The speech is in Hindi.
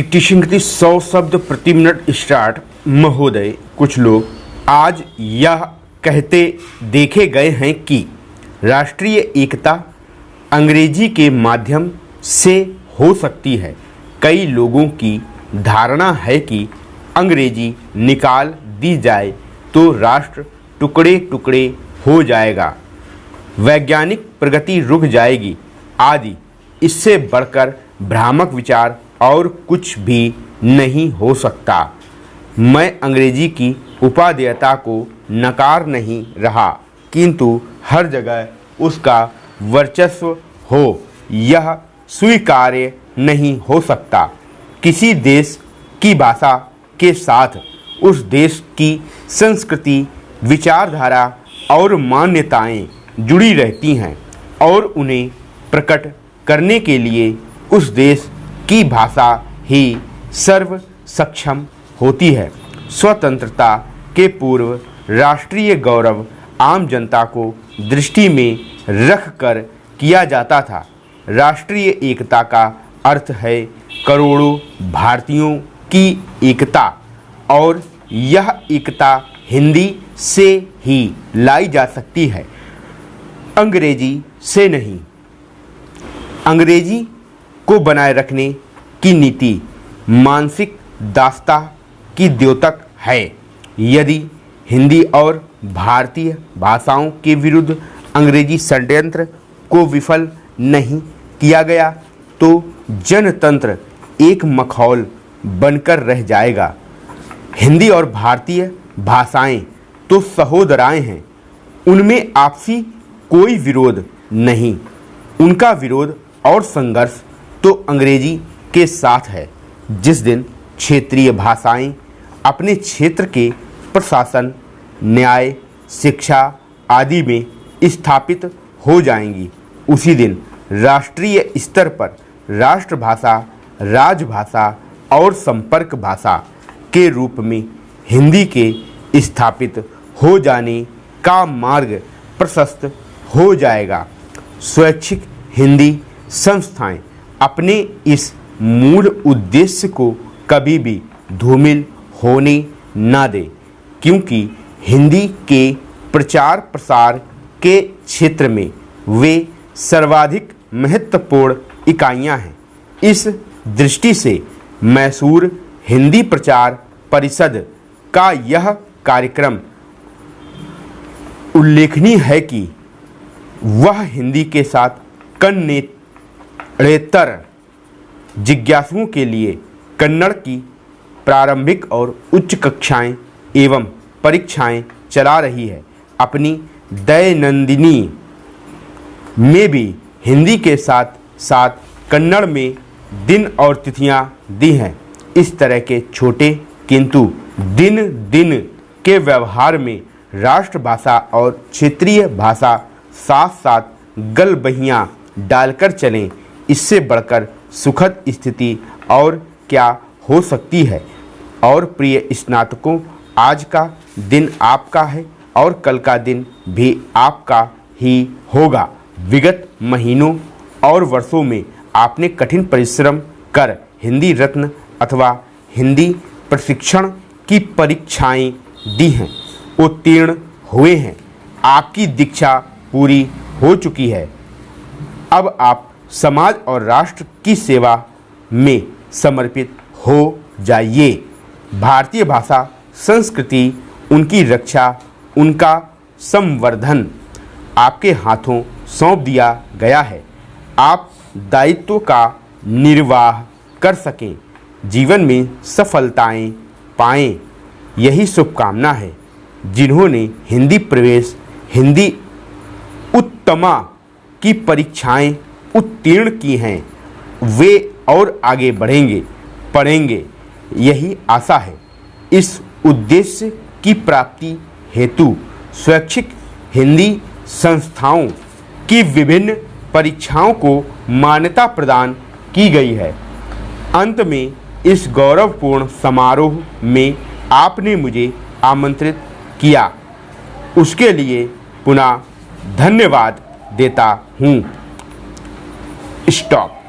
डिक्टेशन की 100 शब्द प्रति मिनट स्टार्ट। महोदय, कुछ लोग आज यह कहते देखे गए हैं कि राष्ट्रीय एकता अंग्रेजी के माध्यम से हो सकती है। कई लोगों की धारणा है कि अंग्रेजी निकाल दी जाए तो राष्ट्र टुकड़े टुकड़े हो जाएगा, वैज्ञानिक प्रगति रुक जाएगी आदि। इससे बढ़कर भ्रामक विचार और कुछ भी नहीं हो सकता। मैं अंग्रेजी की उपादेयता को नकार नहीं रहा, किंतु हर जगह उसका वर्चस्व हो यह स्वीकार्य नहीं हो सकता। किसी देश की भाषा के साथ उस देश की संस्कृति, विचारधारा और मान्यताएं जुड़ी रहती हैं और उन्हें प्रकट करने के लिए उस देश की भाषा ही सर्व सक्षम होती है। स्वतंत्रता के पूर्व राष्ट्रीय गौरव आम जनता को दृष्टि में रखकर किया जाता था। राष्ट्रीय एकता का अर्थ है करोड़ों भारतीयों की एकता, और यह एकता हिंदी से ही लाई जा सकती है, अंग्रेजी से नहीं। अंग्रेजी को बनाए रखने की नीति मानसिक दास्ता की द्योतक है। यदि हिंदी और भारतीय भाषाओं के विरुद्ध अंग्रेजी षड्यंत्र को विफल नहीं किया गया तो जनतंत्र एक मखौल बनकर रह जाएगा। हिंदी और भारतीय भाषाएं तो सहोदराएं हैं, उनमें आपसी कोई विरोध नहीं। उनका विरोध और संघर्ष तो अंग्रेजी के साथ है। जिस दिन क्षेत्रीय भाषाएं अपने क्षेत्र के प्रशासन, न्याय, शिक्षा आदि में स्थापित हो जाएंगी, उसी दिन राष्ट्रीय स्तर पर राष्ट्रभाषा, राजभाषा और संपर्क भाषा के रूप में हिंदी के स्थापित हो जाने का मार्ग प्रशस्त हो जाएगा। स्वैच्छिक हिंदी संस्थाएं अपने इस मूल उद्देश्य को कभी भी धूमिल होने ना दें, क्योंकि हिंदी के प्रचार प्रसार के क्षेत्र में वे सर्वाधिक महत्वपूर्ण इकाइयां हैं। इस दृष्टि से मैसूर हिंदी प्रचार परिषद का यह कार्यक्रम उल्लेखनीय है कि वह हिंदी के साथ कन्नेत्तर जिज्ञासुओं के लिए कन्नड़ की प्रारंभिक और उच्च कक्षाएं एवं परीक्षाएं चला रही है। अपनी दैनंदिनी में भी हिंदी के साथ साथ कन्नड़ में दिन और तिथियां दी हैं। इस तरह के छोटे किंतु दिन दिन के व्यवहार में राष्ट्रभाषा और क्षेत्रीय भाषा साथ साथ गलबहियां डालकर चलें, इससे बढ़कर सुखद स्थिति और क्या हो सकती है। और प्रिय स्नातकों, आज का दिन आपका है और कल का दिन भी आपका ही होगा। विगत महीनों और वर्षों में आपने कठिन परिश्रम कर हिंदी रत्न अथवा हिंदी प्रशिक्षण की परीक्षाएं दी हैं, उत्तीर्ण हुए हैं। आपकी दीक्षा पूरी हो चुकी है। अब आप समाज और राष्ट्र की सेवा में समर्पित हो जाइए। भारतीय भाषा संस्कृति, उनकी रक्षा, उनका संवर्धन आपके हाथों सौंप दिया गया है। आप दायित्व का निर्वाह कर सकें, जीवन में सफलताएं पाएं, यही शुभकामना है। जिन्होंने हिंदी प्रवेश, हिंदी उत्तमा की परीक्षाएं उत्तीर्ण की हैं, वे और आगे बढ़ेंगे, पढ़ेंगे, यही आशा है। इस उद्देश्य की प्राप्ति हेतु स्वैच्छिक हिंदी संस्थाओं की विभिन्न परीक्षाओं को मान्यता प्रदान की गई है। अंत में इस गौरवपूर्ण समारोह में आपने मुझे आमंत्रित किया, उसके लिए पुनः धन्यवाद देता हूँ। स्टॉप।